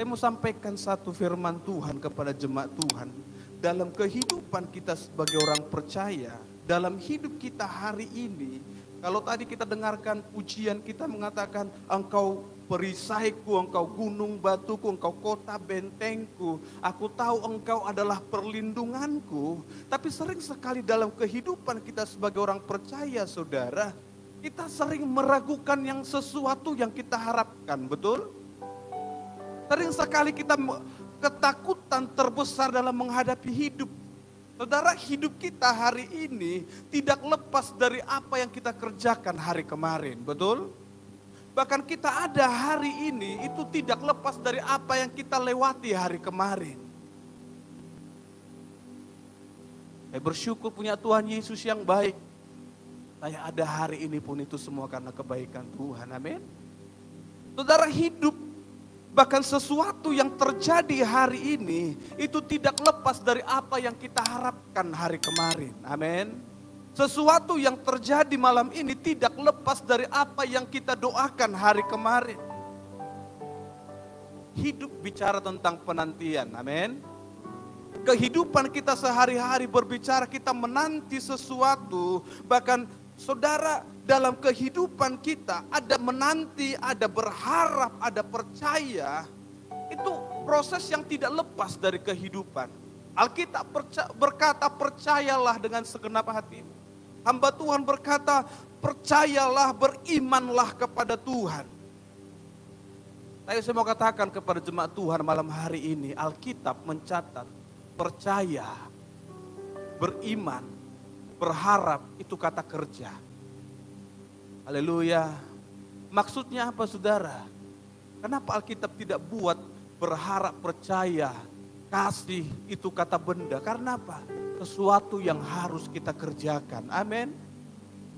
Saya mau sampaikan satu firman Tuhan kepada jemaat Tuhan. Dalam kehidupan kita sebagai orang percaya, dalam hidup kita hari ini, kalau tadi kita dengarkan pujian kita mengatakan, engkau perisaiku, engkau gunung batuku, engkau kota bentengku, aku tahu engkau adalah perlindunganku. Tapi sering sekali dalam kehidupan kita sebagai orang percaya, saudara, kita sering meragukan yang sesuatu yang kita harapkan, betul? Sering sekali kita ketakutan terbesar dalam menghadapi hidup. Saudara, hidup kita hari ini tidak lepas dari apa yang kita kerjakan hari kemarin, betul? Bahkan kita ada hari ini itu tidak lepas dari apa yang kita lewati hari kemarin. Saya bersyukur punya Tuhan Yesus yang baik. Saya ada hari ini pun itu semua karena kebaikan Tuhan, amin. Saudara, hidup bahkan sesuatu yang terjadi hari ini itu tidak lepas dari apa yang kita harapkan hari kemarin. Amin. Sesuatu yang terjadi malam ini tidak lepas dari apa yang kita doakan hari kemarin. Hidup bicara tentang penantian. Amin. Kehidupan kita sehari-hari berbicara kita menanti sesuatu. Bahkan saudara, dalam kehidupan kita ada menanti, ada berharap, ada percaya. Itu proses yang tidak lepas dari kehidupan. Alkitab berkata, percayalah dengan segenap hatimu. Hamba Tuhan berkata, percayalah, berimanlah kepada Tuhan. Saya mau katakan kepada jemaat Tuhan malam hari ini, Alkitab mencatat, percaya, beriman, berharap, itu kata kerja. Haleluya. Maksudnya apa, saudara? Kenapa Alkitab tidak buat berharap, percaya, kasih, itu kata benda? Karena apa? Sesuatu yang harus kita kerjakan. Amin.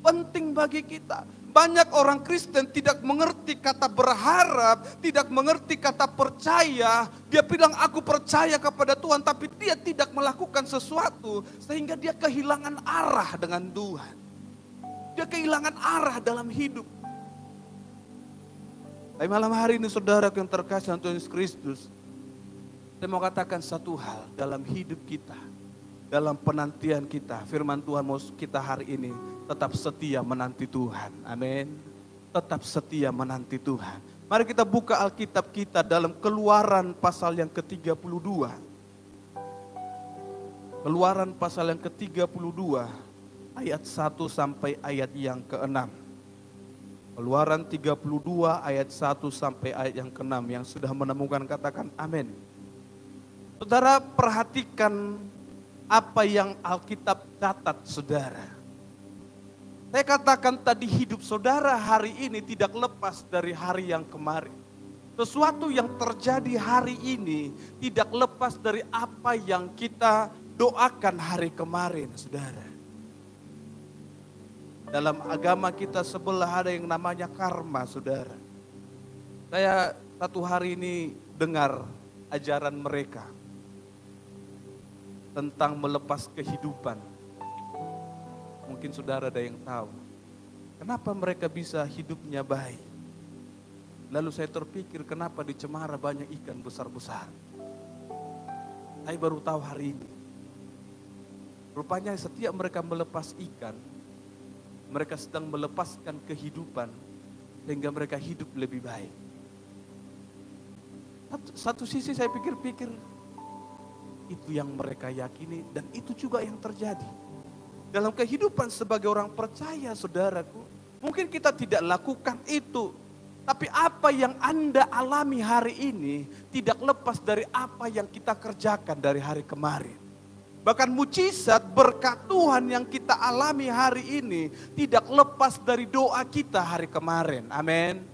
Penting bagi kita. Banyak orang Kristen tidak mengerti kata berharap, tidak mengerti kata percaya. Dia bilang aku percaya kepada Tuhan, tapi dia tidak melakukan sesuatu sehingga dia kehilangan arah dengan Tuhan. Dia kehilangan arah dalam hidup. Tapi malam hari ini saudara yang terkasih Tuhan Yesus Kristus, saya mau katakan satu hal dalam hidup kita, dalam penantian kita. Firman Tuhan mau kita hari ini tetap setia menanti Tuhan. Amin. Tetap setia menanti Tuhan. Mari kita buka Alkitab kita dalam Keluaran pasal yang ke-32. Keluaran pasal yang ke-32. Ayat 1 sampai ayat yang ke-6. Keluaran 32 ayat 1 sampai ayat yang ke-6. Yang sudah menemukan katakan amin. Saudara, perhatikan apa yang Alkitab catat, saudara. Saya katakan tadi, hidup saudara hari ini tidak lepas dari hari yang kemarin. Sesuatu yang terjadi hari ini tidak lepas dari apa yang kita doakan hari kemarin, saudara. Dalam agama kita sebelah ada yang namanya karma, saudara. Saya satu hari ini dengar ajaran mereka tentang melepas kehidupan. Mungkin saudara ada yang tahu. Kenapa mereka bisa hidupnya baik? Lalu saya terpikir kenapa di Cemara banyak ikan besar-besar. Saya baru tahu hari ini. Rupanya setiap mereka melepas ikan, mereka sedang melepaskan kehidupan sehingga mereka hidup lebih baik. Satu sisi saya pikir-pikir, itu yang mereka yakini dan itu juga yang terjadi. Dalam kehidupan sebagai orang percaya, saudaraku, mungkin kita tidak lakukan itu. Tapi apa yang Anda alami hari ini tidak lepas dari apa yang kita kerjakan dari hari kemarin. Bahkan mujizat berkat Tuhan yang kita alami hari ini tidak lepas dari doa kita hari kemarin. Amin.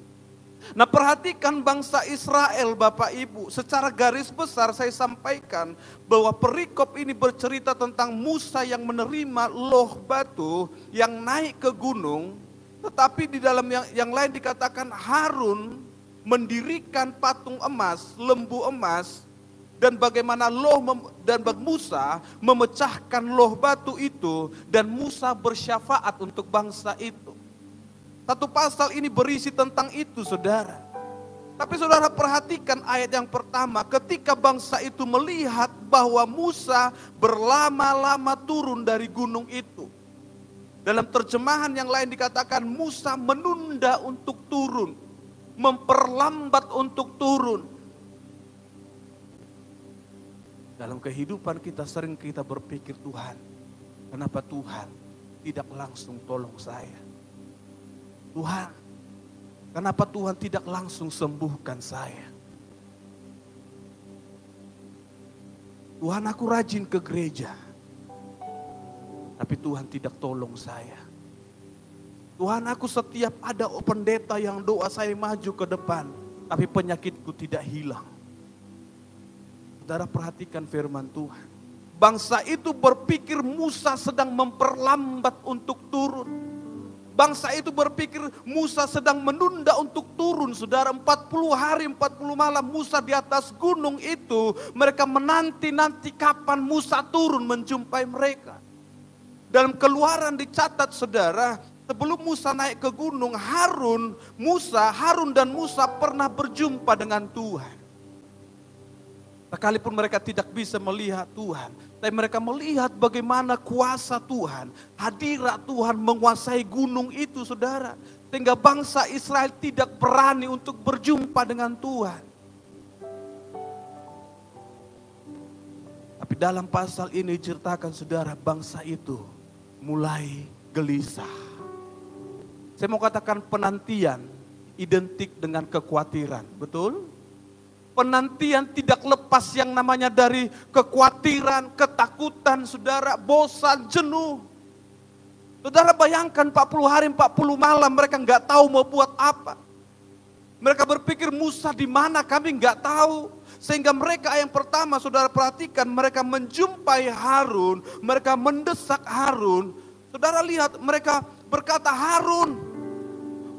Nah, perhatikan bangsa Israel, Bapak Ibu. Secara garis besar saya sampaikan bahwa perikop ini bercerita tentang Musa yang menerima loh batu yang naik ke gunung. Tetapi di dalam yang lain dikatakan Harun mendirikan patung emas, lembu emas. Dan bagaimana dan Musa memecahkan loh batu itu dan Musa bersyafaat untuk bangsa itu. Satu pasal ini berisi tentang itu, saudara. Tapi saudara perhatikan ayat yang pertama, ketika bangsa itu melihat bahwa Musa berlama-lama turun dari gunung itu. Dalam terjemahan yang lain dikatakan Musa menunda untuk turun, memperlambat untuk turun. Dalam kehidupan kita sering kita berpikir, Tuhan, kenapa Tuhan tidak langsung tolong saya? Tuhan, kenapa Tuhan tidak langsung sembuhkan saya? Tuhan, aku rajin ke gereja, tapi Tuhan tidak tolong saya. Tuhan, aku setiap ada pendeta yang doa saya maju ke depan, tapi penyakitku tidak hilang. Saudara perhatikan firman Tuhan. Bangsa itu berpikir Musa sedang memperlambat untuk turun. Bangsa itu berpikir Musa sedang menunda untuk turun. Saudara, 40 hari 40 malam Musa di atas gunung itu. Mereka menanti-nanti kapan Musa turun menjumpai mereka. Dalam Keluaran dicatat saudara, sebelum Musa naik ke gunung, Harun dan Musa pernah berjumpa dengan Tuhan. Sekalipun mereka tidak bisa melihat Tuhan, tapi mereka melihat bagaimana kuasa Tuhan, hadirat Tuhan menguasai gunung itu saudara. Sehingga bangsa Israel tidak berani untuk berjumpa dengan Tuhan. Tapi dalam pasal ini diceritakan saudara, bangsa itu mulai gelisah. Saya mau katakan penantian identik dengan kekhawatiran, betul? Penantian tidak lepas yang namanya dari kekhawatiran, ketakutan, saudara, bosan, jenuh. Saudara bayangkan 40 hari 40 malam mereka nggak tahu mau buat apa. Mereka berpikir Musa di mana, kami nggak tahu. Sehingga mereka yang pertama saudara perhatikan, mereka menjumpai Harun, mereka mendesak Harun. Saudara lihat mereka berkata, Harun,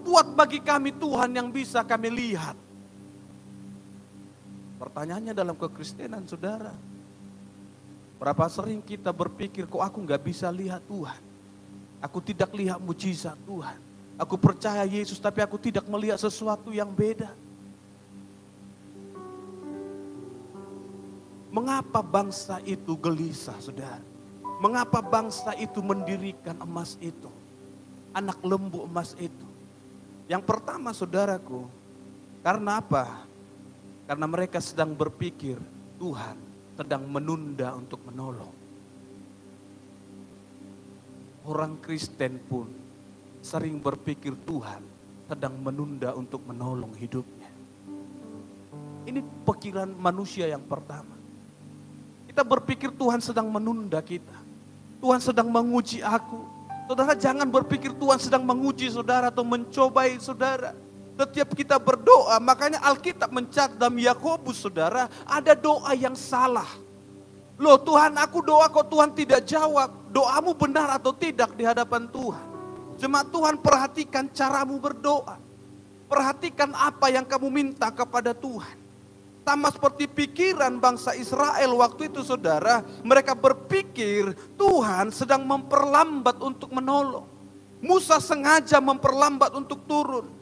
buat bagi kami Tuhan yang bisa kami lihat. Pertanyaannya dalam kekristenan saudara, berapa sering kita berpikir, kok aku nggak bisa lihat Tuhan? Aku tidak lihat mujizat Tuhan. Aku percaya Yesus tapi aku tidak melihat sesuatu yang beda. Mengapa bangsa itu gelisah saudara? Mengapa bangsa itu mendirikan emas itu? Anak lembu emas itu. Yang pertama saudaraku, karena apa? Karena mereka sedang berpikir Tuhan sedang menunda untuk menolong. Orang Kristen pun sering berpikir Tuhan sedang menunda untuk menolong hidupnya. Ini pikiran manusia yang pertama. Kita berpikir Tuhan sedang menunda kita. Tuhan sedang menguji aku. Saudara jangan berpikir Tuhan sedang menguji saudara atau mencobai saudara. Setiap kita berdoa, makanya Alkitab mencatat dalam Yakobus saudara, ada doa yang salah. Loh Tuhan, aku doa kok Tuhan tidak jawab. Doamu benar atau tidak di hadapan Tuhan. Jemaat Tuhan, perhatikan caramu berdoa. Perhatikan apa yang kamu minta kepada Tuhan. Sama seperti pikiran bangsa Israel waktu itu saudara, mereka berpikir Tuhan sedang memperlambat untuk menolong. Musa sengaja memperlambat untuk turun.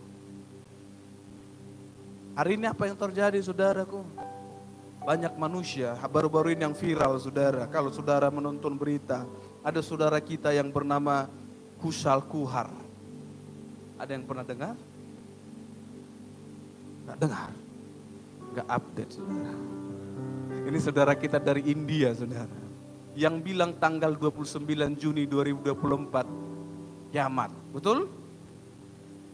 Hari ini apa yang terjadi saudaraku? Banyak manusia, baru-baru ini yang viral saudara. Kalau saudara menonton berita, ada saudara kita yang bernama Kusal Kuhar. Ada yang pernah dengar? Nggak dengar? Nggak update saudara. Ini saudara kita dari India saudara. Yang bilang tanggal 29 Juni 2024 kiamat. Betul?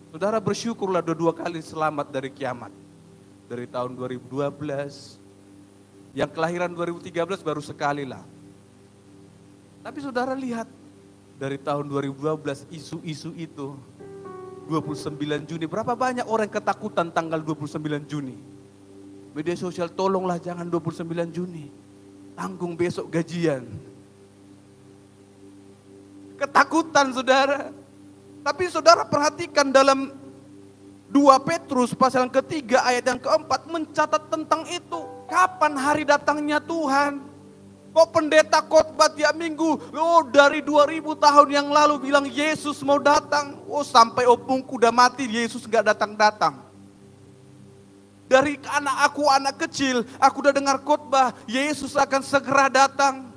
Saudara bersyukurlah dua kali selamat dari kiamat. Dari tahun 2012, yang kelahiran 2013 baru sekali lah. Tapi saudara lihat, dari tahun 2012 isu-isu itu, 29 Juni, berapa banyak orang ketakutan tanggal 29 Juni. Media sosial tolonglah jangan 29 Juni, tanggung besok gajian. Ketakutan saudara. Tapi saudara perhatikan dalam 2 Petrus pasal yang ketiga ayat yang keempat mencatat tentang itu. Kapan hari datangnya Tuhan? Kok pendeta khotbah tiap minggu? Oh dari 2000 tahun yang lalu bilang Yesus mau datang. Oh sampai opungku udah mati Yesus gak datang-datang. Dari anak kecil, aku udah dengar khotbah, Yesus akan segera datang.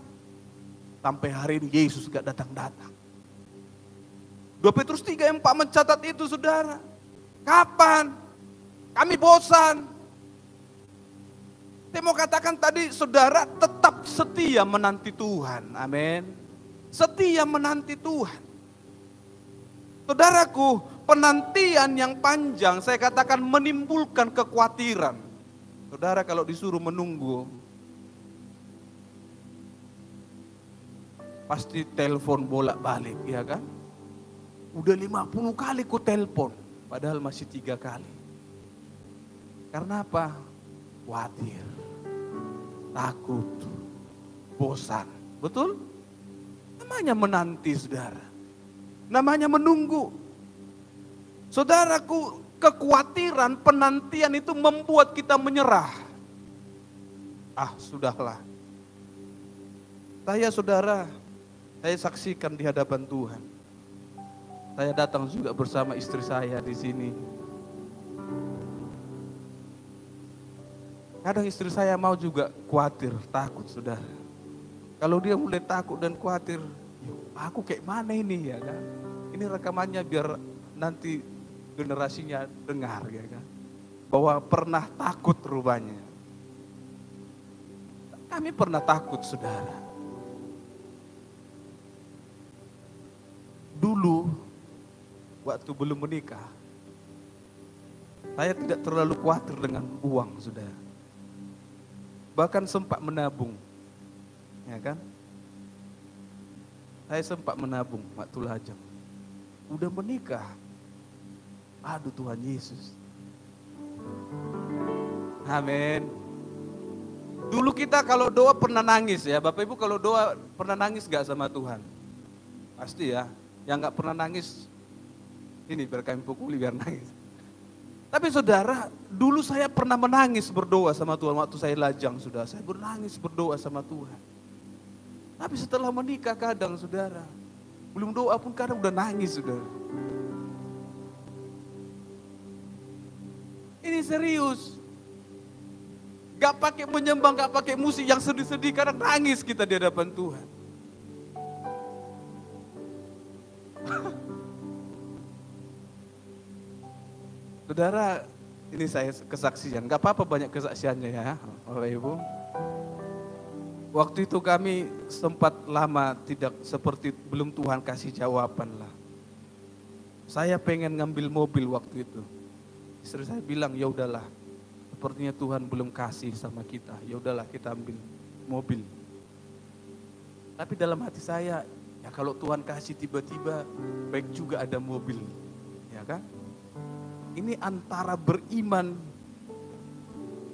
Sampai hari ini Yesus gak datang-datang. 2 Petrus 3:4 mencatat itu, saudara. Kapan? Kami bosan. Saya mau katakan tadi, saudara tetap setia menanti Tuhan. Amin. Setia menanti Tuhan. Saudaraku, penantian yang panjang saya katakan menimbulkan kekhawatiran. Saudara kalau disuruh menunggu, pasti telepon bolak-balik, ya kan? Udah 50 kali ku telepon, padahal masih 3 kali. Karena apa? Khawatir, takut, bosan. Betul? Namanya menanti, saudara. Namanya menunggu. Saudaraku, kekhawatiran, penantian itu membuat kita menyerah. Sudahlah. Saudara, saya saksikan di hadapan Tuhan. Saya datang juga bersama istri saya di sini. Kadang istri saya mau juga khawatir, takut, saudara. Kalau dia mulai takut dan khawatir, aku kayak mana ini, ya kan? Ini rekamannya biar nanti generasinya dengar, ya kan? Bahwa pernah takut rupanya. Kami pernah takut, saudara. Dulu, waktu belum menikah, saya tidak terlalu khawatir dengan uang, saudara. Bahkan sempat menabung, ya kan? Saya sempat menabung waktu lajang. Udah menikah, aduh Tuhan Yesus. Amin. Dulu kita kalau doa pernah nangis, ya Bapak Ibu, kalau doa pernah nangis gak sama Tuhan? Pasti ya. Yang gak pernah nangis, ini biar kami pukuli biar nangis. Tapi saudara, dulu saya pernah menangis berdoa sama Tuhan waktu saya lajang, saudara. Saya menangis berdoa sama Tuhan. Tapi setelah menikah kadang, saudara, belum doa pun kadang udah nangis, saudara. Ini serius. Gak pakai menyembah, gak pakai musik yang sedih-sedih, kadang nangis kita di hadapan Tuhan. Saudara, ini saya kesaksian, gak apa-apa banyak kesaksiannya ya, Bapak Ibu. Waktu itu kami sempat lama tidak seperti belum Tuhan kasih jawaban lah. Saya pengen ngambil mobil waktu itu. Istri saya bilang, ya udahlah, sepertinya Tuhan belum kasih sama kita. Ya udahlah kita ambil mobil. Tapi dalam hati saya, ya kalau Tuhan kasih tiba-tiba, baik juga ada mobil, ya kan? Ini antara beriman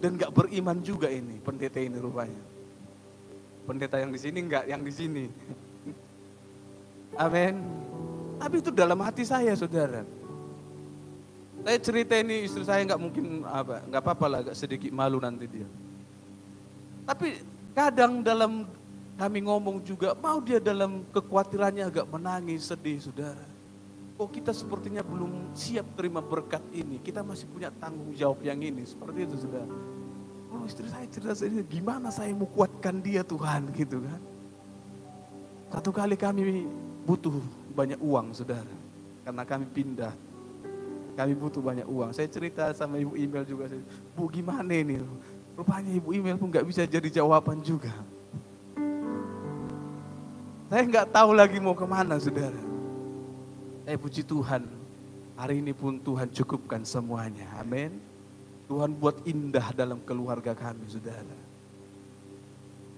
dan gak beriman juga ini pendeta ini rupanya. Pendeta yang di sini enggak, yang di sini. Amin. Tapi itu dalam hati saya, saudara. Saya cerita ini istri saya nggak mungkin nggak apa-apa lah, agak sedikit malu nanti dia. Tapi kadang dalam kami ngomong juga, mau dia dalam kekhawatirannya agak menangis, sedih, saudara. Oh kita sepertinya belum siap terima berkat ini, kita masih punya tanggung jawab yang ini, seperti itu, saudara. Oh istri saya cerita ini, gimana saya mau kuatkan dia Tuhan, gitu kan. Satu kali kami butuh banyak uang, saudara, karena kami pindah. Kami butuh banyak uang. Saya cerita sama Ibu Email juga. Bu gimana ini? Rupanya Ibu Email pun gak bisa jadi jawaban juga. Saya gak tahu lagi mau kemana, saudara. Puji Tuhan. Hari ini pun Tuhan cukupkan semuanya. Amin. Tuhan buat indah dalam keluarga kami, saudara.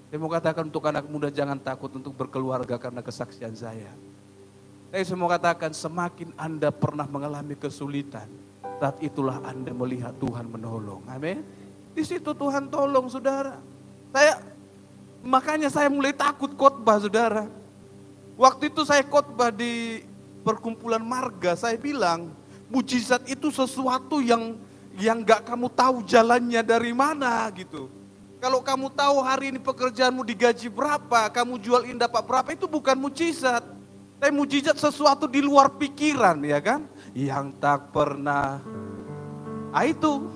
Saya mau katakan untuk anak muda jangan takut untuk berkeluarga karena kesaksian saya. Saya mau katakan semakin Anda pernah mengalami kesulitan, saat itulah Anda melihat Tuhan menolong. Amin. Di situ Tuhan tolong, saudara. Makanya saya mulai takut khotbah, saudara. Waktu itu saya khotbah di perkumpulan marga, saya bilang mujizat itu sesuatu yang gak kamu tahu jalannya dari mana gitu. Kalau kamu tahu hari ini pekerjaanmu digaji berapa, kamu jual ini dapat berapa, itu bukan mujizat. Tapi mujizat sesuatu di luar pikiran, ya kan? Yang tak pernah. Itu.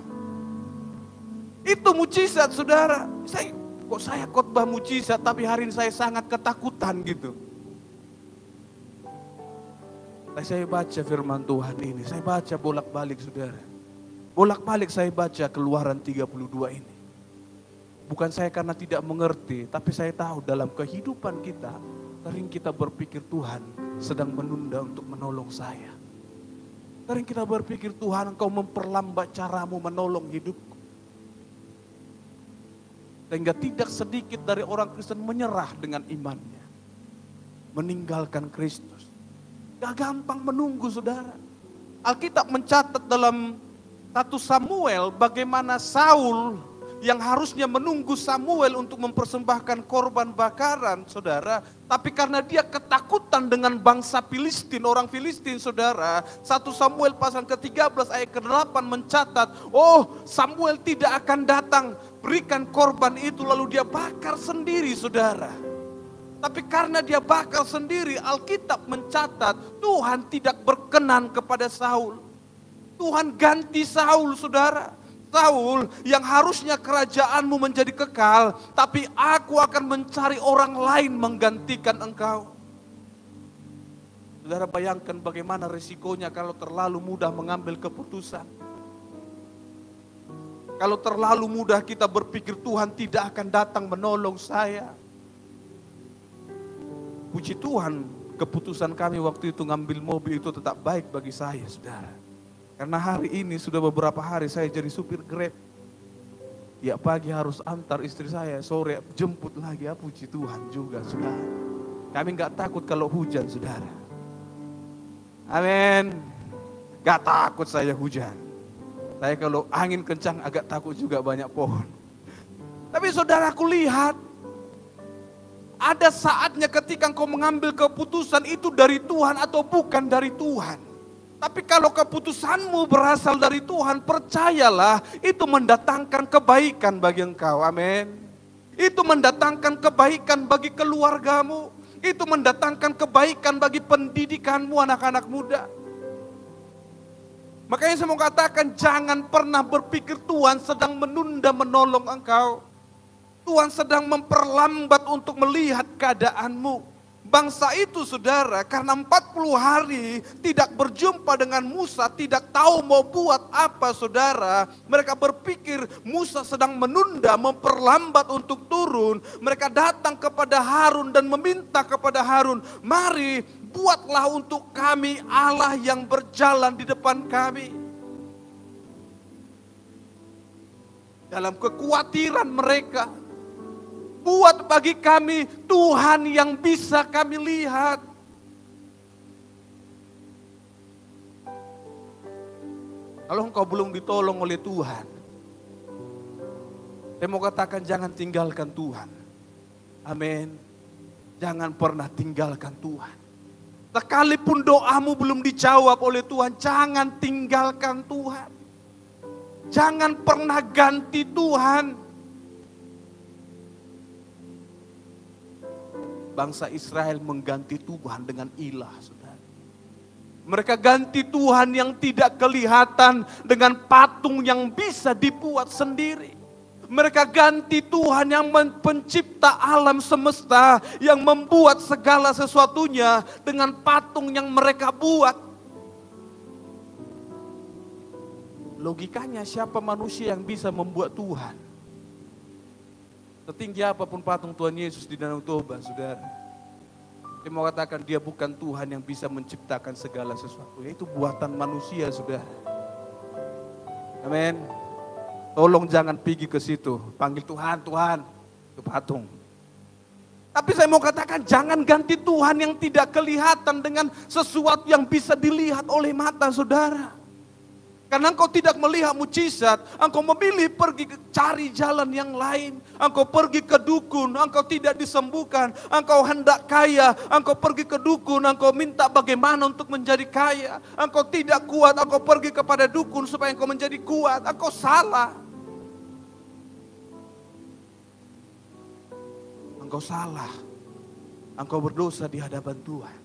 Itu mujizat, saudara. Saya khotbah mujizat, tapi hari ini saya sangat ketakutan gitu. Saya baca firman Tuhan ini, saya baca bolak-balik, saudara. Bolak-balik saya baca Keluaran 32 ini. Bukan saya karena tidak mengerti, tapi saya tahu dalam kehidupan kita, sering kita berpikir Tuhan sedang menunda untuk menolong saya. Sering kita berpikir Tuhan, Engkau memperlambat caramu menolong hidupku. Sehingga tidak sedikit dari orang Kristen menyerah dengan imannya. Meninggalkan Kristus. Gak gampang menunggu, saudara. Alkitab mencatat dalam 1 Samuel bagaimana Saul yang harusnya menunggu Samuel untuk mempersembahkan korban bakaran, saudara. Tapi karena dia ketakutan dengan bangsa Filistin, orang Filistin, saudara. 1 Samuel pasal ke-13 ayat ke-8 mencatat, oh Samuel tidak akan datang, berikan korban itu lalu dia bakar sendiri, saudara. Tapi karena dia bakar sendiri, Alkitab mencatat Tuhan tidak berkenan kepada Saul. Tuhan ganti Saul, saudara. Saul yang harusnya kerajaanmu menjadi kekal, tapi aku akan mencari orang lain menggantikan engkau. Saudara bayangkan bagaimana risikonya kalau terlalu mudah mengambil keputusan. Kalau terlalu mudah kita berpikir Tuhan tidak akan datang menolong saya. Puji Tuhan, keputusan kami waktu itu ngambil mobil itu tetap baik bagi saya, saudara. Karena hari ini sudah beberapa hari saya jadi supir Grab. Ya pagi harus antar istri saya, sore jemput lagi. Ya puji Tuhan juga, saudara. Kami gak takut kalau hujan, saudara. Amin. Gak takut saya hujan. Saya kalau angin kencang agak takut juga banyak pohon. Tapi saudaraku lihat, ada saatnya ketika engkau mengambil keputusan itu dari Tuhan atau bukan dari Tuhan. Tapi kalau keputusanmu berasal dari Tuhan, percayalah itu mendatangkan kebaikan bagi engkau. Amin. Itu mendatangkan kebaikan bagi keluargamu. Itu mendatangkan kebaikan bagi pendidikanmu anak-anak muda. Makanya saya mau katakan jangan pernah berpikir Tuhan sedang menunda menolong engkau. Tuhan sedang memperlambat untuk melihat keadaanmu. Bangsa itu, saudara, karena 40 hari tidak berjumpa dengan Musa, tidak tahu mau buat apa, saudara. Mereka berpikir Musa sedang menunda, memperlambat untuk turun. Mereka datang kepada Harun dan meminta kepada Harun, mari buatlah untuk kami Allah yang berjalan di depan kami. Dalam kekhawatiran mereka, buat bagi kami Tuhan yang bisa kami lihat. Kalau engkau belum ditolong oleh Tuhan, saya mau katakan jangan tinggalkan Tuhan. Amin. Jangan pernah tinggalkan Tuhan. Sekalipun doamu belum dijawab oleh Tuhan, jangan tinggalkan Tuhan. Jangan pernah ganti Tuhan. Bangsa Israel mengganti Tuhan dengan ilah, saudara. Mereka ganti Tuhan yang tidak kelihatan dengan patung yang bisa dibuat sendiri. Mereka ganti Tuhan yang pencipta alam semesta, yang membuat segala sesuatunya dengan patung yang mereka buat. Logikanya siapa manusia yang bisa membuat Tuhan? Setinggi apapun patung Tuhan Yesus di Danau Toba, saudara. Saya mau katakan dia bukan Tuhan yang bisa menciptakan segala sesuatu. Itu buatan manusia, saudara. Amin. Tolong jangan pergi ke situ. Panggil Tuhan, Tuhan. Itu patung. Tapi saya mau katakan jangan ganti Tuhan yang tidak kelihatan dengan sesuatu yang bisa dilihat oleh mata, saudara. Karena engkau tidak melihat mujizat, engkau memilih pergi cari jalan yang lain. Engkau pergi ke dukun, engkau tidak disembuhkan. Engkau hendak kaya, engkau pergi ke dukun, engkau minta bagaimana untuk menjadi kaya. Engkau tidak kuat, engkau pergi kepada dukun supaya engkau menjadi kuat. Engkau salah. Engkau salah. Engkau berdosa di hadapan Tuhan.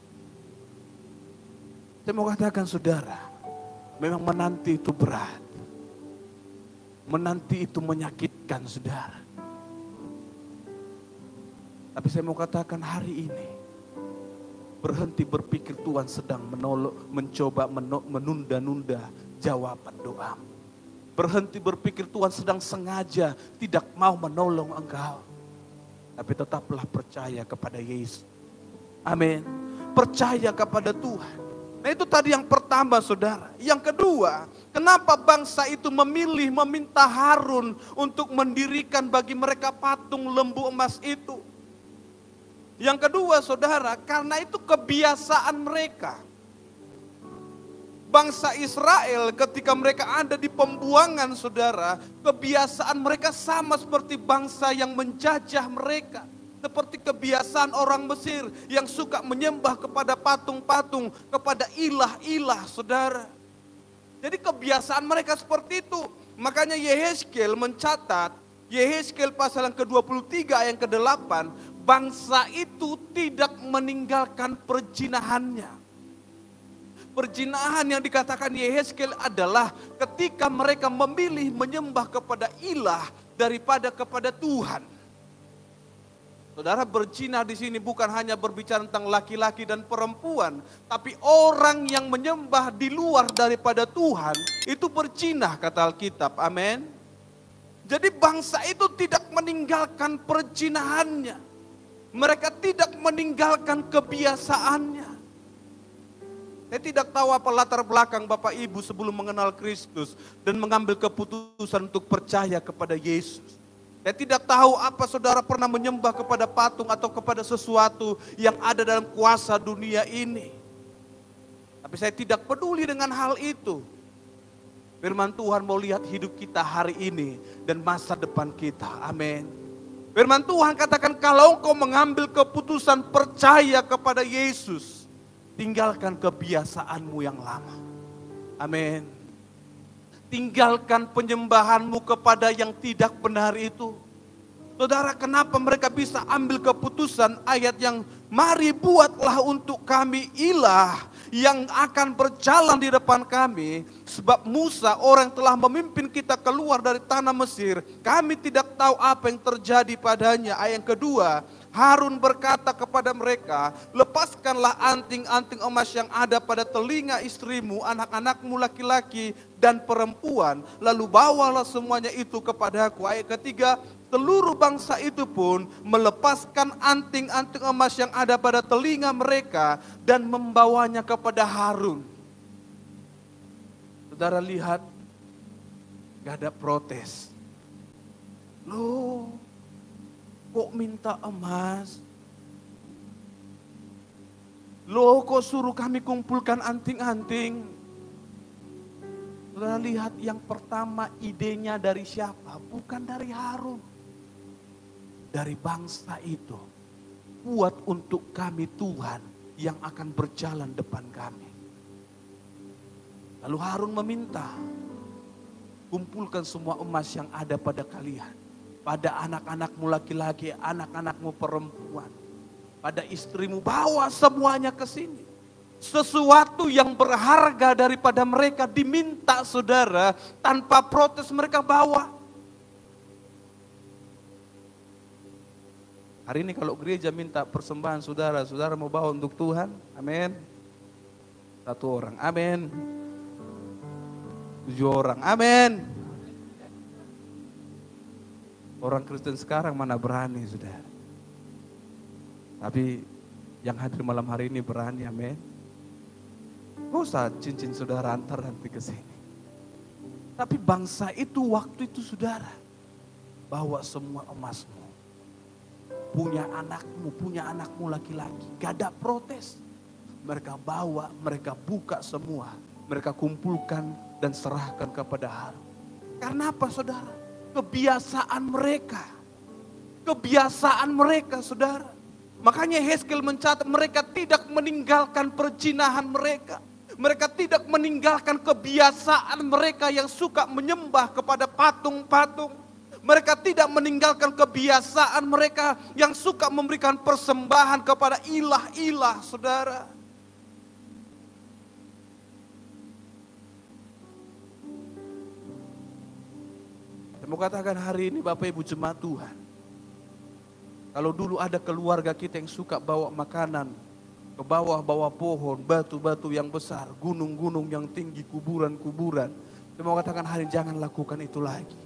Saya mau katakan, saudara, memang menanti itu berat. Menanti itu menyakitkan, saudara. Tapi saya mau katakan hari ini, berhenti berpikir Tuhan sedang mencoba menunda-nunda jawaban doamu. Berhenti berpikir Tuhan sedang sengaja tidak mau menolong engkau. Tapi tetaplah percaya kepada Yesus. Amin. Percaya kepada Tuhan. Nah itu tadi yang pertama, saudara. Yang kedua, kenapa bangsa itu memilih meminta Harun untuk mendirikan bagi mereka patung lembu emas itu? Yang kedua, saudara, karena itu kebiasaan mereka. Bangsa Israel ketika mereka ada di pembuangan, saudara, kebiasaan mereka sama seperti bangsa yang menjajah mereka. Seperti kebiasaan orang Mesir yang suka menyembah kepada patung-patung, kepada ilah-ilah, saudara. Jadi kebiasaan mereka seperti itu. Makanya Yehezkiel mencatat, Yehezkiel pasal yang ke-23 ayat yang ke-8, bangsa itu tidak meninggalkan perjinahannya. Perjinahan yang dikatakan Yehezkiel adalah ketika mereka memilih menyembah kepada ilah daripada kepada Tuhan. Saudara, berzina di sini bukan hanya berbicara tentang laki-laki dan perempuan, tapi orang yang menyembah di luar daripada Tuhan itu berzina, kata Alkitab. Amin. Jadi bangsa itu tidak meninggalkan perzinahannya. Mereka tidak meninggalkan kebiasaannya. Saya tidak tahu apa latar belakang Bapak Ibu sebelum mengenal Kristus dan mengambil keputusan untuk percaya kepada Yesus. Saya tidak tahu apa saudara pernah menyembah kepada patung atau kepada sesuatu yang ada dalam kuasa dunia ini. Tapi saya tidak peduli dengan hal itu. Firman Tuhan mau lihat hidup kita hari ini dan masa depan kita. Amin. Firman Tuhan katakan kalau engkau mengambil keputusan percaya kepada Yesus, tinggalkan kebiasaanmu yang lama. Amin. Tinggalkan penyembahanmu kepada yang tidak benar itu. Saudara, kenapa mereka bisa ambil keputusan ayat yang mari buatlah untuk kami ilah yang akan berjalan di depan kami. Sebab Musa orang yang telah memimpin kita keluar dari tanah Mesir, kami tidak tahu apa yang terjadi padanya. Ayat yang kedua, Harun berkata kepada mereka, lepaskanlah anting-anting emas yang ada pada telinga istrimu, anak-anakmu laki-laki dan perempuan, lalu bawalah semuanya itu kepadaku. Ayat ketiga, seluruh bangsa itu pun melepaskan anting-anting emas yang ada pada telinga mereka dan membawanya kepada Harun. Saudara lihat, gak ada protes. Loh, kok minta emas? Loh, kok suruh kami kumpulkan anting-anting? Saudara lihat, yang pertama idenya dari siapa? Bukan dari Harun. Dari bangsa itu. Buat untuk kami Tuhan yang akan berjalan depan kami. Lalu Harun meminta, kumpulkan semua emas yang ada pada kalian. Pada anak-anakmu laki-laki, anak-anakmu perempuan. Pada istrimu, bawa semuanya ke sini. Sesuatu yang berharga daripada mereka diminta, saudara, tanpa protes mereka bawa. Hari ini kalau gereja minta persembahan saudara, saudara mau bawa untuk Tuhan? Amin. 1 orang, amin. 7 orang, amin. Orang Kristen sekarang mana berani, saudara. Tapi yang hadir malam hari ini berani, amin. Gak usah cincin saudara antar nanti ke sini. Tapi bangsa itu waktu itu, saudara, bawa semua emasmu. Punya anakmu laki-laki. Gak ada protes. Mereka bawa, mereka buka semua. Mereka kumpulkan dan serahkan kepada Harun. Karena apa, saudara? Kebiasaan mereka. Kebiasaan mereka, saudara. Makanya Yehezkiel mencatat mereka tidak meninggalkan perzinahan mereka. Mereka tidak meninggalkan kebiasaan mereka yang suka menyembah kepada patung-patung. Mereka tidak meninggalkan kebiasaan mereka yang suka memberikan persembahan kepada ilah-ilah, saudara. Saya mau katakan hari ini Bapak Ibu jemaat Tuhan, kalau dulu ada keluarga kita yang suka bawa makanan ke bawah-bawah pohon, batu-batu yang besar, gunung-gunung yang tinggi, kuburan-kuburan. Saya mau katakan hari ini jangan lakukan itu lagi.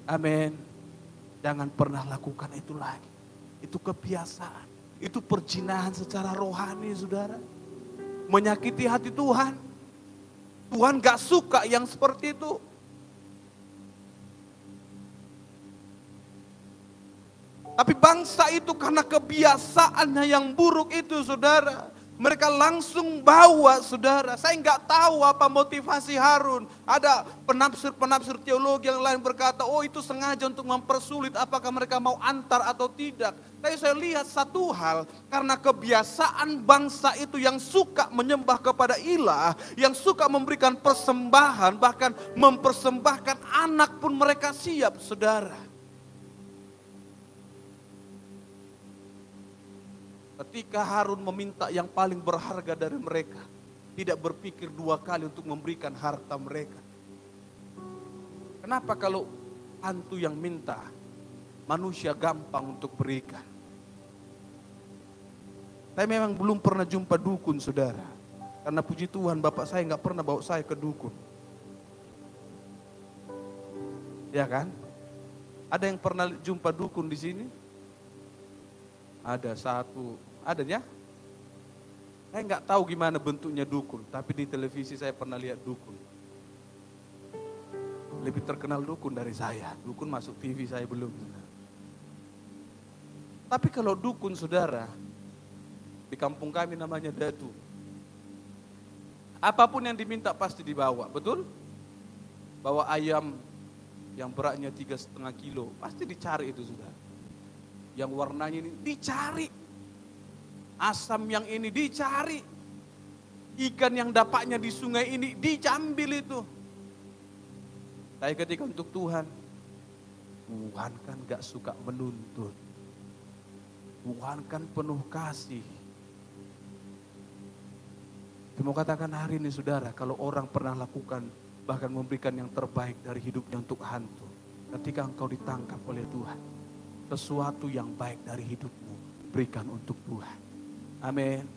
Amin. Jangan pernah lakukan itu lagi. Itu kebiasaan. Itu perzinahan secara rohani, saudara. Menyakiti hati Tuhan. Tuhan gak suka yang seperti itu. Tapi bangsa itu karena kebiasaannya yang buruk itu, saudara. Mereka langsung bawa, saudara. Saya nggak tahu apa motivasi Harun. Ada penafsir-penafsir teologi yang lain berkata, oh itu sengaja untuk mempersulit apakah mereka mau antar atau tidak. Tapi saya lihat satu hal, karena kebiasaan bangsa itu yang suka menyembah kepada ilah, yang suka memberikan persembahan, bahkan mempersembahkan anak pun mereka siap, saudara. Ketika Harun meminta yang paling berharga dari mereka, tidak berpikir dua kali untuk memberikan harta mereka. Kenapa kalau hantu yang minta, manusia gampang untuk berikan? Saya memang belum pernah jumpa dukun, saudara. Karena puji Tuhan bapak saya nggak pernah bawa saya ke dukun. Ya kan? Ada yang pernah jumpa dukun di sini? Ada satu. Adanya? Saya nggak tahu gimana bentuknya dukun, tapi di televisi saya pernah lihat dukun. Lebih terkenal dukun dari saya. Dukun masuk TV saya belum. Tapi kalau dukun, saudara, di kampung kami namanya datu. Apapun yang diminta pasti dibawa, betul? Bawa ayam yang beratnya 3,5 kilo, pasti dicari itu, saudara. Yang warnanya ini dicari. Asam yang ini dicari. Ikan yang dapatnya di sungai ini diambil itu. Tapi ketika untuk Tuhan, Tuhan kan gak suka menuntut. Tuhan kan penuh kasih. Saya mau katakan hari ini, saudara, kalau orang pernah lakukan, bahkan memberikan yang terbaik dari hidupnya untuk hantu. Ketika engkau ditangkap oleh Tuhan, sesuatu yang baik dari hidupmu, berikan untuk Tuhan. Amin.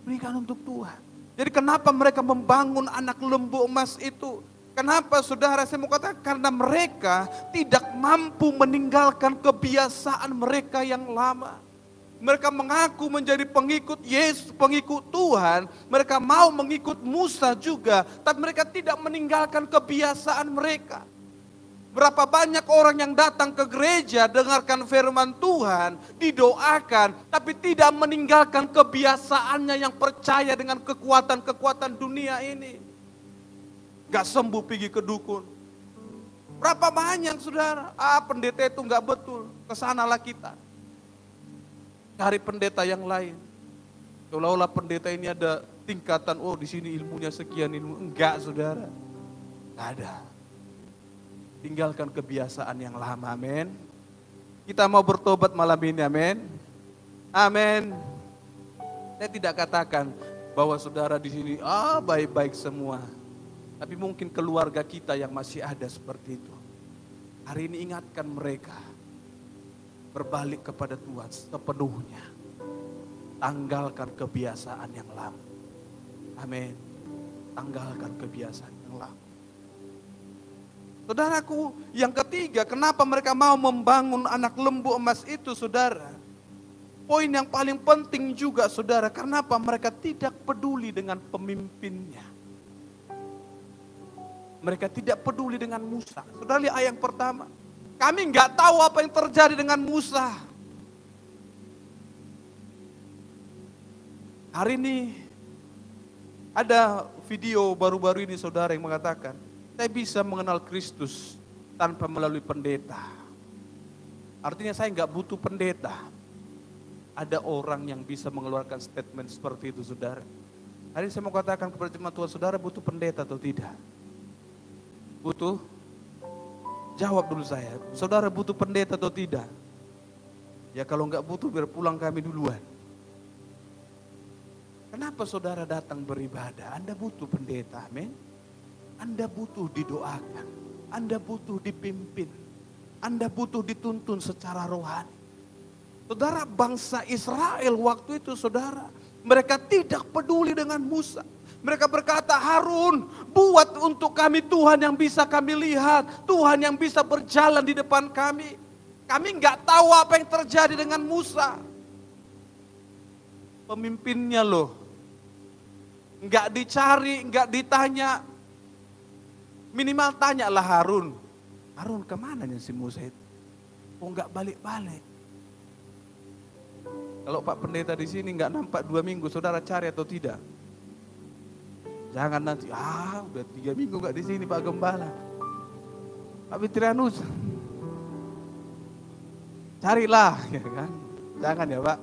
Berikan untuk Tuhan. Jadi kenapa mereka membangun anak lembu emas itu? Kenapa, saudara? Saya mau katakan karena mereka tidak mampu meninggalkan kebiasaan mereka yang lama. Mereka mengaku menjadi pengikut Yesus, pengikut Tuhan. Mereka mau mengikut Musa juga, tapi mereka tidak meninggalkan kebiasaan mereka. Berapa banyak orang yang datang ke gereja, dengarkan firman Tuhan, didoakan, tapi tidak meninggalkan kebiasaannya yang percaya dengan kekuatan-kekuatan dunia ini. Gak sembuh pergi ke dukun. Berapa banyak, saudara? Pendeta itu gak betul, kesanalah kita. Cari pendeta yang lain. Seolah-olah pendeta ini ada tingkatan, oh di sini ilmunya sekian ilmu. Enggak, saudara. Gak ada. Tinggalkan kebiasaan yang lama, amin. Kita mau bertobat malam ini, amin. Amin. Saya tidak katakan bahwa saudara di sini baik-baik semua. Tapi mungkin keluarga kita yang masih ada seperti itu. Hari ini ingatkan mereka. Berbalik kepada Tuhan sepenuhnya. Tanggalkan kebiasaan yang lama. Amin. Tanggalkan kebiasaan yang lama. Saudaraku, yang ketiga, kenapa mereka mau membangun anak lembu emas itu, saudara? Poin yang paling penting juga, saudara, kenapa mereka tidak peduli dengan pemimpinnya? Mereka tidak peduli dengan Musa. Saudara lihat ayat yang pertama. Kami nggak tahu apa yang terjadi dengan Musa. Hari ini ada video baru-baru ini, saudara, yang mengatakan, saya bisa mengenal Kristus tanpa melalui pendeta. Artinya saya nggak butuh pendeta. Ada orang yang bisa mengeluarkan statement seperti itu, saudara. Hari ini saya mau katakan kepada jemaat Tuhan, saudara butuh pendeta atau tidak? Butuh? Jawab dulu saya, saudara butuh pendeta atau tidak? Ya kalau nggak butuh biar pulang kami duluan. Kenapa saudara datang beribadah? Anda butuh pendeta, amin. Anda butuh didoakan, Anda butuh dipimpin. Anda butuh dituntun secara rohani. Saudara, bangsa Israel waktu itu saudara, mereka tidak peduli dengan Musa. Mereka berkata, Harun, buat untuk kami Tuhan yang bisa kami lihat, Tuhan yang bisa berjalan di depan kami. Kami nggak tahu apa yang terjadi dengan Musa. Pemimpinnya loh, nggak dicari, nggak ditanya. Minimal tanyalah Harun. Harun, kemana nih si Musa itu? Oh, nggak balik-balik. Kalau Pak Pendeta di sini nggak nampak 2 minggu, saudara cari atau tidak? Jangan nanti, udah 3 minggu nggak di sini Pak Gembala. Pak Fitrianus, carilah, ya kan? Jangan ya Pak.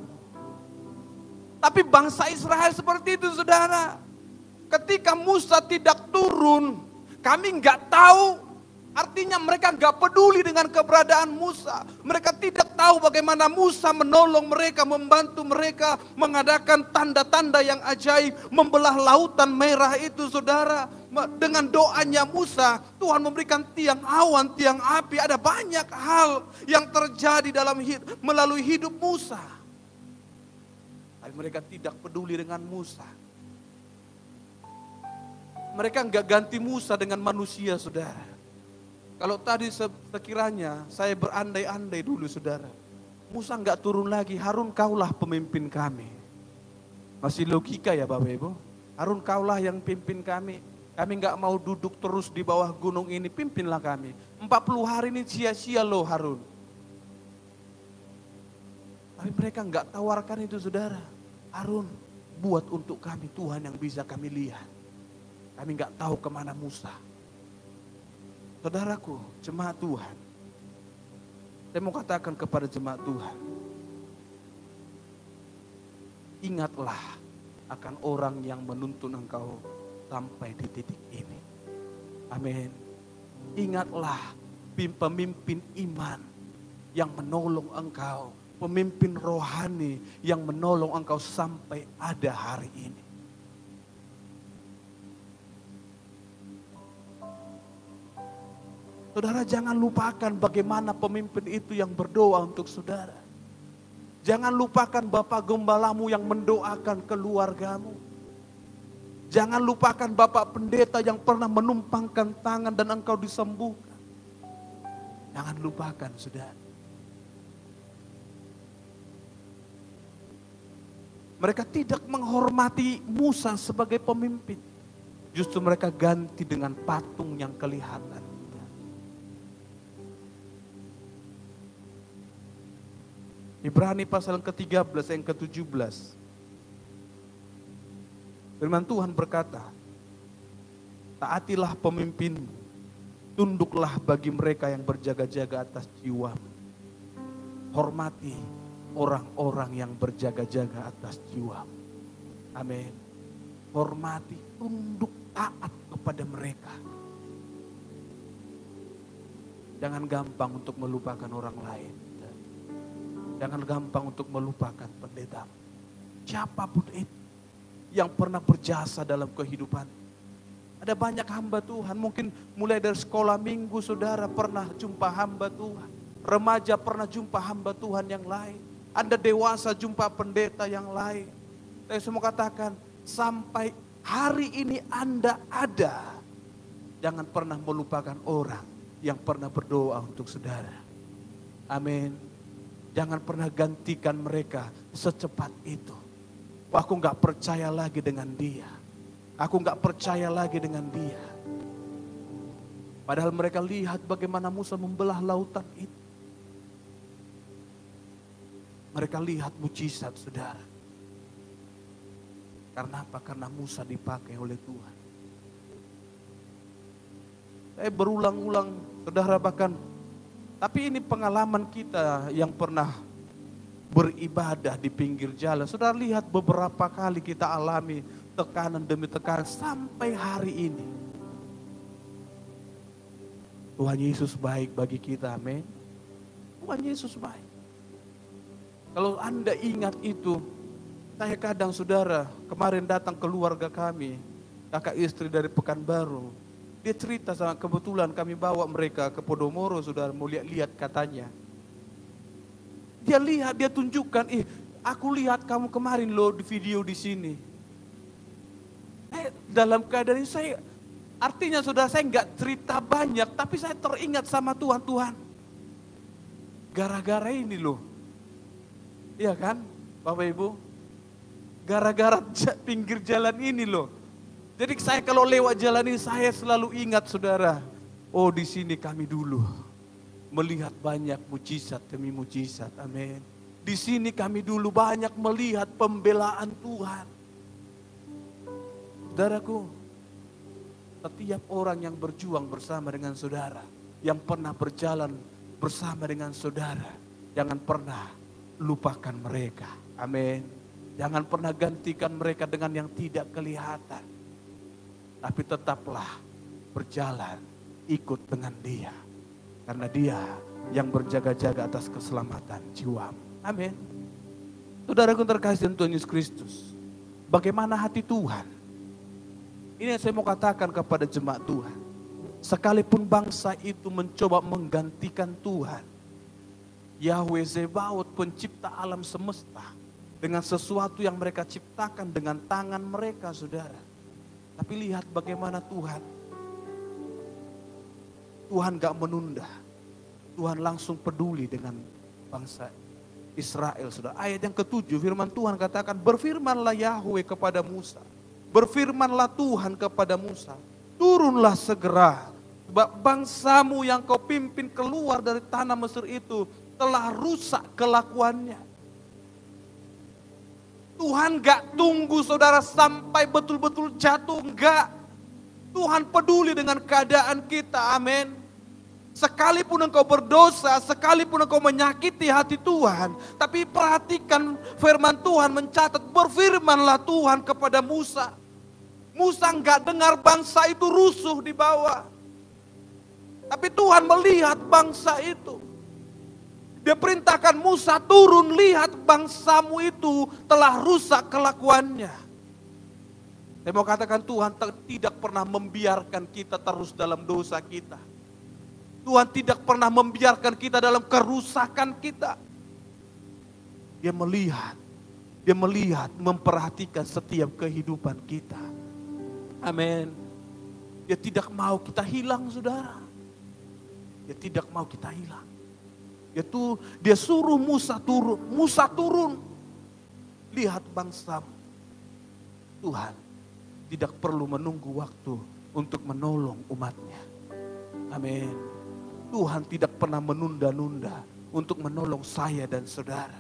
Tapi bangsa Israel seperti itu saudara. Ketika Musa tidak turun, kami nggak tahu. Artinya mereka nggak peduli dengan keberadaan Musa. Mereka tidak tahu bagaimana Musa menolong mereka, membantu mereka, mengadakan tanda-tanda yang ajaib, membelah lautan merah itu saudara. Dengan doanya Musa, Tuhan memberikan tiang awan, tiang api. Ada banyak hal yang terjadi melalui hidup Musa. Tapi mereka tidak peduli dengan Musa. Mereka nggak ganti Musa dengan manusia saudara. Kalau tadi sekiranya saya berandai-andai dulu saudara, Musa nggak turun lagi, Harun kaulah pemimpin kami. Masih logika ya Bapak Ibu? Harun kaulah yang pimpin kami. Kami nggak mau duduk terus di bawah gunung ini, pimpinlah kami. 40 hari ini sia-sia loh Harun. Tapi mereka nggak tawarkan itu saudara. Harun, buat untuk kami Tuhan yang bisa kami lihat. Kami nggak tahu kemana Musa. Saudaraku, jemaat Tuhan. Saya mau katakan kepada jemaat Tuhan. Ingatlah akan orang yang menuntun engkau sampai di titik ini. Amin. Ingatlah pemimpin iman yang menolong engkau. Pemimpin rohani yang menolong engkau sampai ada hari ini. Saudara, jangan lupakan bagaimana pemimpin itu yang berdoa untuk saudara. Jangan lupakan Bapak Gembalamu yang mendoakan keluargamu. Jangan lupakan Bapak Pendeta yang pernah menumpangkan tangan dan engkau disembuhkan. Jangan lupakan saudara. Mereka tidak menghormati Musa sebagai pemimpin. Justru mereka ganti dengan patung yang kelihatan. Ibrani pasal ke-13 yang ke-17. Firman Tuhan berkata, taatilah pemimpinmu, tunduklah bagi mereka yang berjaga-jaga atas jiwamu. Hormati orang-orang yang berjaga-jaga atas jiwamu. Amin. Hormati, tunduk, taat kepada mereka. Jangan gampang untuk melupakan orang lain. Jangan gampang untuk melupakan pendeta. Siapapun itu yang pernah berjasa dalam kehidupan. Ada banyak hamba Tuhan. Mungkin mulai dari sekolah minggu saudara pernah jumpa hamba Tuhan. Remaja pernah jumpa hamba Tuhan yang lain. Anda dewasa jumpa pendeta yang lain. Saya semua katakan sampai hari ini Anda ada. Jangan pernah melupakan orang yang pernah berdoa untuk saudara. Amin. Jangan pernah gantikan mereka secepat itu. Aku gak percaya lagi dengan dia. Aku gak percaya lagi dengan dia. Padahal mereka lihat bagaimana Musa membelah lautan itu. Mereka lihat mujizat saudara. Karena apa? Karena Musa dipakai oleh Tuhan. Saya berulang-ulang saudara bahkan. Tapi ini pengalaman kita yang pernah beribadah di pinggir jalan. Saudara lihat beberapa kali kita alami tekanan demi tekanan sampai hari ini. Tuhan Yesus baik bagi kita, amin. Tuhan Yesus baik. Kalau Anda ingat itu, saya kadang saudara kemarin datang keluarga kami, kakak istri dari Pekanbaru. Dia cerita sama, kebetulan kami bawa mereka ke Podomoro, saudara, mau lihat-lihat katanya. Dia lihat, dia tunjukkan, aku lihat kamu kemarin loh di video di sini. Dalam keadaan ini artinya saudara, saya nggak cerita banyak, tapi saya teringat sama Tuhan. Tuhan, gara-gara ini loh. Iya kan, Bapak Ibu? Gara-gara pinggir jalan ini loh. Jadi saya kalau lewat jalan ini, saya selalu ingat saudara. Oh, di sini kami dulu melihat banyak mujizat demi mujizat. Amin. Di sini kami dulu banyak melihat pembelaan Tuhan. Saudaraku, setiap orang yang berjuang bersama dengan saudara, yang pernah berjalan bersama dengan saudara, jangan pernah lupakan mereka. Amin. Jangan pernah gantikan mereka dengan yang tidak kelihatan. Tapi tetaplah berjalan, ikut dengan dia. Karena dia yang berjaga-jaga atas keselamatan jiwamu. Amin. Saudaraku terkasih dalam Tuhan Yesus Kristus, bagaimana hati Tuhan? Ini yang saya mau katakan kepada jemaat Tuhan. Sekalipun bangsa itu mencoba menggantikan Tuhan, Yahweh Zebaot, pencipta alam semesta, dengan sesuatu yang mereka ciptakan dengan tangan mereka, saudara. Tapi lihat bagaimana Tuhan gak menunda. Tuhan langsung peduli dengan bangsa Israel, saudara. Ayat yang ke-7, firman Tuhan katakan, berfirmanlah Yahweh kepada Musa. Berfirmanlah Tuhan kepada Musa, turunlah segera, sebab bangsamu yang kau pimpin keluar dari tanah Mesir itu telah rusak kelakuannya. Tuhan gak tunggu saudara sampai betul-betul jatuh, enggak. Tuhan peduli dengan keadaan kita, amin. Sekalipun engkau berdosa, sekalipun engkau menyakiti hati Tuhan, tapi perhatikan firman Tuhan mencatat, berfirmanlah Tuhan kepada Musa. Musa enggak dengar bangsa itu rusuh di bawah. Tapi Tuhan melihat bangsa itu. Dia perintahkan Musa, turun, lihat bangsamu itu telah rusak kelakuannya. Saya mau katakan, Tuhan tidak pernah membiarkan kita terus dalam dosa kita. Tuhan tidak pernah membiarkan kita dalam kerusakan kita. Dia melihat, memperhatikan setiap kehidupan kita. Amin. Dia tidak mau kita hilang, saudara. Dia tidak mau kita hilang. Dia suruh Musa turun. Lihat bangsamu. Tuhan tidak perlu menunggu waktu untuk menolong umatnya. Amin. Tuhan tidak pernah menunda-nunda untuk menolong saya dan saudara.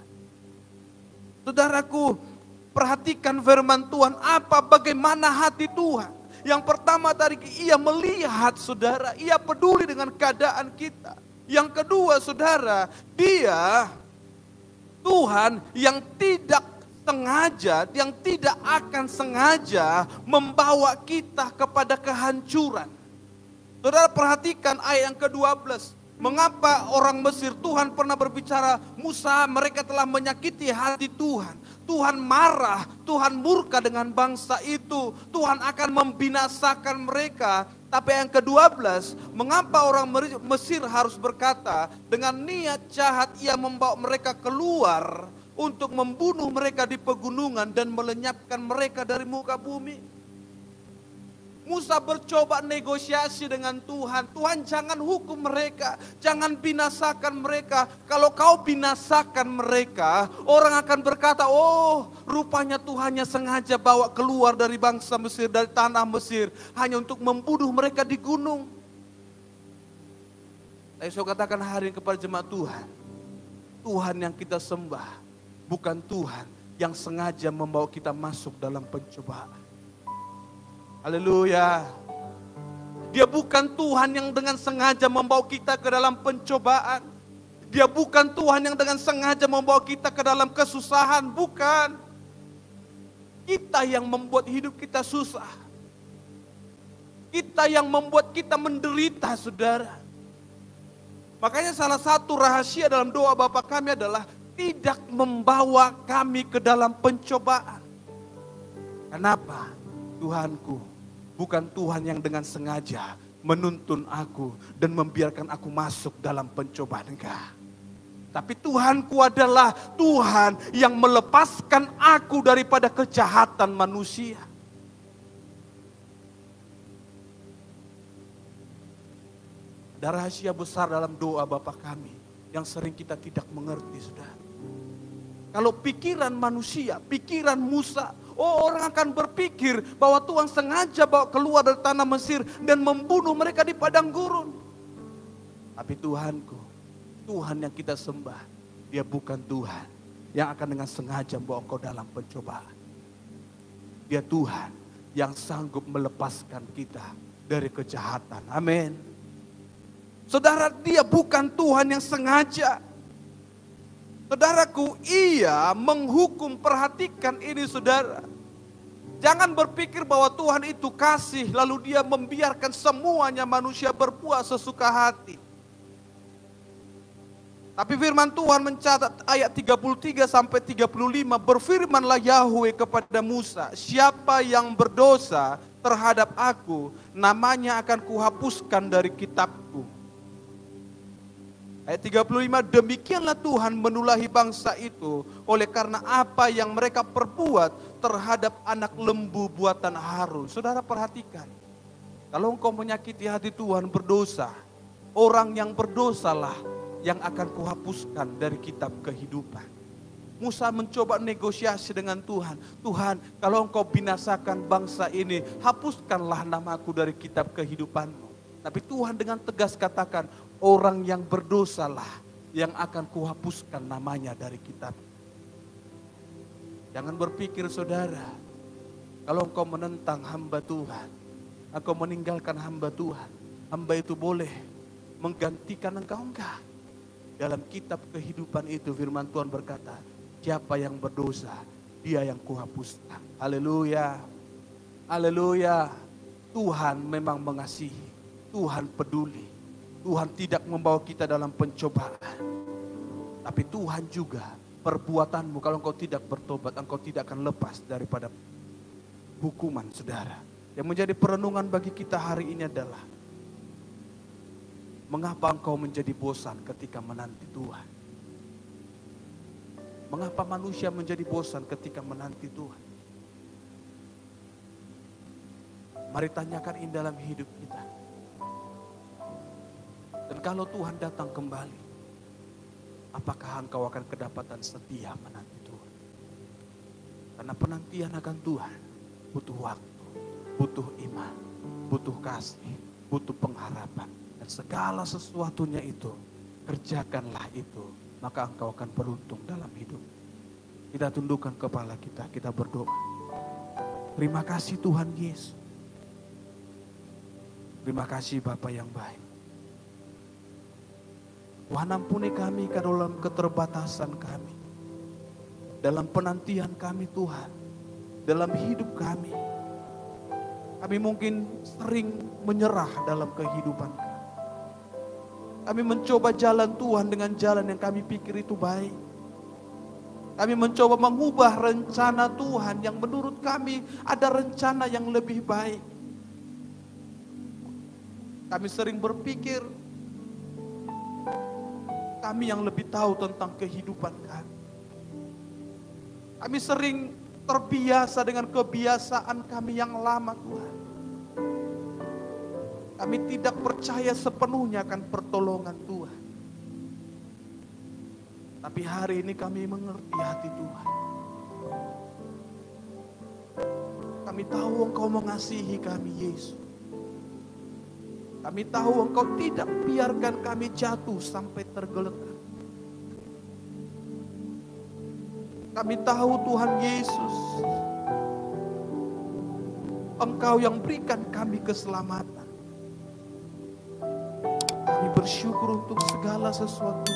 Saudaraku, perhatikan firman Tuhan, bagaimana hati Tuhan. Yang pertama tadi, ia melihat saudara, ia peduli dengan keadaan kita. Yang kedua, saudara, Tuhan yang tidak sengaja, yang tidak akan sengaja membawa kita kepada kehancuran. Saudara perhatikan ayat yang ke-12. Mengapa orang Mesir, Tuhan pernah berbicara, Musa, mereka telah menyakiti hati Tuhan. Tuhan marah, Tuhan murka dengan bangsa itu. Tuhan akan membinasakan mereka. Tapi yang ke-12, mengapa orang Mesir harus berkata, dengan niat jahat ia membawa mereka keluar untuk membunuh mereka di pegunungan dan melenyapkan mereka dari muka bumi. Musa bercoba negosiasi dengan Tuhan. Tuhan, jangan hukum mereka, jangan binasakan mereka. Kalau kau binasakan mereka, orang akan berkata, oh rupanya Tuhannya sengaja bawa keluar dari bangsa Mesir, dari tanah Mesir, hanya untuk membunuh mereka di gunung. Saya katakan hari ini kepada jemaat Tuhan, Tuhan yang kita sembah bukan Tuhan yang sengaja membawa kita masuk dalam pencobaan. Haleluya. Dia bukan Tuhan yang dengan sengaja membawa kita ke dalam pencobaan. Dia bukan Tuhan yang dengan sengaja membawa kita ke dalam kesusahan. Bukan. Kita yang membuat hidup kita susah. Kita yang membuat kita menderita, saudara. Makanya salah satu rahasia dalam doa Bapa kami adalah tidak membawa kami ke dalam pencobaan. Kenapa? Tuhanku bukan Tuhan yang dengan sengaja menuntun aku dan membiarkan aku masuk dalam pencobaan. Enggak. Tapi Tuhanku adalah Tuhan yang melepaskan aku daripada kejahatan manusia. Ada rahasia besar dalam doa Bapa kami yang sering kita tidak mengerti, saudara. Kalau pikiran manusia, pikiran Musa, orang akan berpikir bahwa Tuhan sengaja bawa keluar dari tanah Mesir dan membunuh mereka di padang gurun. Tapi Tuhanku, Tuhan yang kita sembah, Dia bukan Tuhan yang akan dengan sengaja membawa engkau dalam pencobaan. Dia Tuhan yang sanggup melepaskan kita dari kejahatan. Amin. Saudara, Dia bukan Tuhan yang sengaja. Saudaraku, Ia menghukum. Perhatikan ini, saudara. Jangan berpikir bahwa Tuhan itu kasih lalu Dia membiarkan semuanya manusia berbuat sesuka hati. Tapi firman Tuhan mencatat ayat 33 sampai 35, berfirmanlah Yahweh kepada Musa, siapa yang berdosa terhadap aku, namanya akan kuhapuskan dari kitabku. Ayat 35, demikianlah Tuhan menulahi bangsa itu oleh karena apa yang mereka perbuat terhadap anak lembu buatan Harun. Saudara perhatikan, kalau engkau menyakiti hati Tuhan berdosa, orang yang berdosalah yang akan kuhapuskan dari kitab kehidupan. Musa mencoba negosiasi dengan Tuhan. Tuhan, kalau engkau binasakan bangsa ini, hapuskanlah namaku dari kitab kehidupanmu. Tapi Tuhan dengan tegas katakan, orang yang berdosalah yang akan kuhapuskan namanya dari kitab. Jangan berpikir saudara, kalau engkau menentang hamba Tuhan, engkau meninggalkan hamba Tuhan, hamba itu boleh menggantikan engkau. Enggak. Dalam kitab kehidupan itu firman Tuhan berkata, siapa yang berdosa, dia yang kuhapuskan. Haleluya. Haleluya. Tuhan memang mengasihi. Tuhan peduli. Tuhan tidak membawa kita dalam pencobaan. Tapi Tuhan juga perbuatanmu, kalau engkau tidak bertobat, engkau tidak akan lepas daripada hukuman, saudara. Yang menjadi perenungan bagi kita hari ini adalah, mengapa engkau menjadi bosan ketika menanti Tuhan? Mengapa manusia menjadi bosan ketika menanti Tuhan? Mari tanyakan ini dalam hidup kita. Dan kalau Tuhan datang kembali, apakah engkau akan kedapatan setia menanti Tuhan? Karena penantian akan Tuhan butuh waktu, butuh iman, butuh kasih, butuh pengharapan. Dan segala sesuatunya itu, kerjakanlah itu, maka engkau akan beruntung dalam hidup. Kita tundukkan kepala kita berdoa. Terima kasih Tuhan Yesus. Terima kasih Bapa yang baik. Tuhan ampuni kami dalam keterbatasan kami. Dalam penantian kami Tuhan. Dalam hidup kami. Kami mungkin sering menyerah dalam kehidupan kami. Kami mencoba jalan Tuhan dengan jalan yang kami pikir itu baik. Kami mencoba mengubah rencana Tuhan yang menurut kami ada rencana yang lebih baik. Kami sering berpikir kami yang lebih tahu tentang kehidupan kami. Kami sering terbiasa dengan kebiasaan kami yang lama Tuhan. Kami tidak percaya sepenuhnya akan pertolongan Tuhan. Tapi hari ini kami mengerti hati Tuhan. Kami tahu Engkau mengasihi kami Yesus. Kami tahu Engkau tidak biarkan kami jatuh sampai tergeletak. Kami tahu Tuhan Yesus, Engkau yang berikan kami keselamatan. Kami bersyukur untuk segala sesuatu.